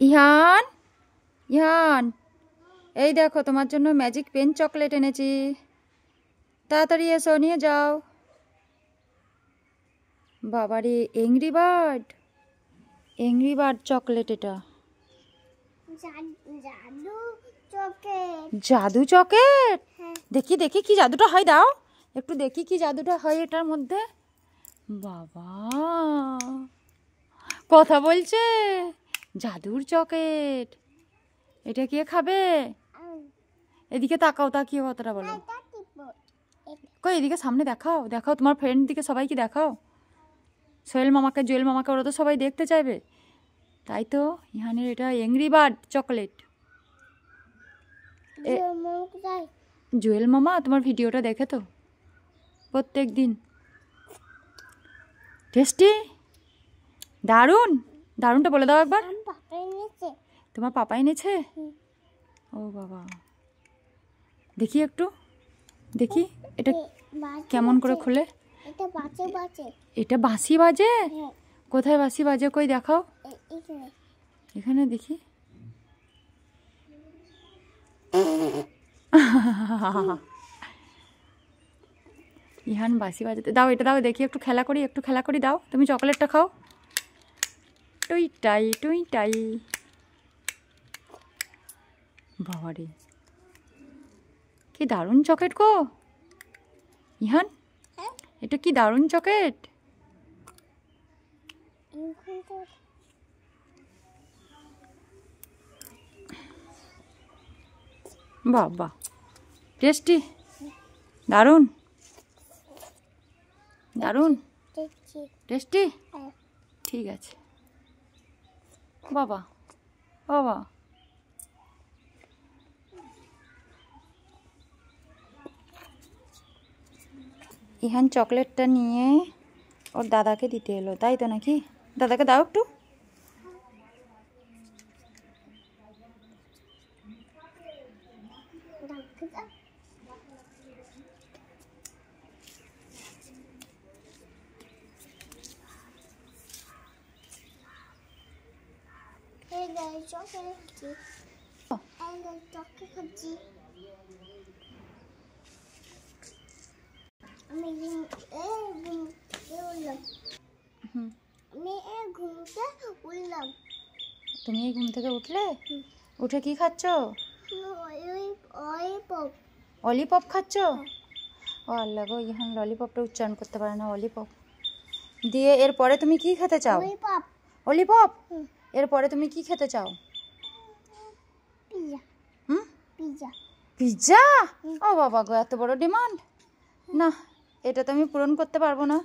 ইহান ইহান এই দেখো তোমার জন্য ম্যাজিক পেন চকলেট এনেছি, তাড়াতাড়ি এসো নিয়ে যাও। বাবারে এংরি বার্ড চকলেট, এটা জাদু চকলেট। দেখি দেখি কি জাদুটা হয়, দাও একটু দেখি কি জাদুটা হয় এটার মধ্যে। বাবা কথা বলছে, জাদুর চকলেট। এটা কে খাবে? এদিকে তাকাও, তাকিয়ে কথাটা বলো। কই এদিকে সামনে দেখাও, দেখাও তোমার ফ্রেন্ড দিকে, সবাইকে দেখাও। সোহেল মামাকে, জুয়েল মামাকে, ওরা তো সবাই দেখতে চাইবে, তাই তো। ইহানের এটা এংরি বার্ড চকলেট। জুয়েল মামা তোমার ভিডিওটা দেখে তো প্রত্যেক দিন। টেস্টি, দারুণ। দারুণটা বলে দাও একবার। তোমার পাপা এনেছে? ও বাবা, দেখি একটু, দেখি এটা কেমন করে খুলে। এটা বাঁশি বাজে? কোথায় বাঁশি বাজে, কই দেখাও। এখানে দেখি। ইহান বাঁশি বাজাতে দাও, এটা দাও দেখি, একটু খেলা করি, একটু খেলা করি, দাও তুমি চকলেটটা খাও। টুইটাই টুইটাই। বাবারে কি দারুণ চকলেট গো ইহান, এটা কি দারুণ চকলেট। বাবা টেস্টি, দারুণ দারুণ টেস্টি। ঠিক আছে বাবা, বাবা ইহান চকলেটটা নিয়ে ওর দাদাকে দিতে এলো, তাই তো নাকি? দাদাকে দাও একটু। তুমি এই ঘুম থেকে উঠলে? উঠে কি খাচ্ছ? ললিপপ খাচ্ছ? ও আল্লাহ গো, ইহান ললিপপটা উচ্চারণ করতে পারে না, ললিপপ। দিয়ে এরপরে তুমি কি খেতে চাও? ললিপপ। এরপরে তুমি কি খেতে চাও? পিৎজা। ও বাবা গো, এত বড় ডিমান্ড, না এটা তো আমি পূরণ করতে পারবো না।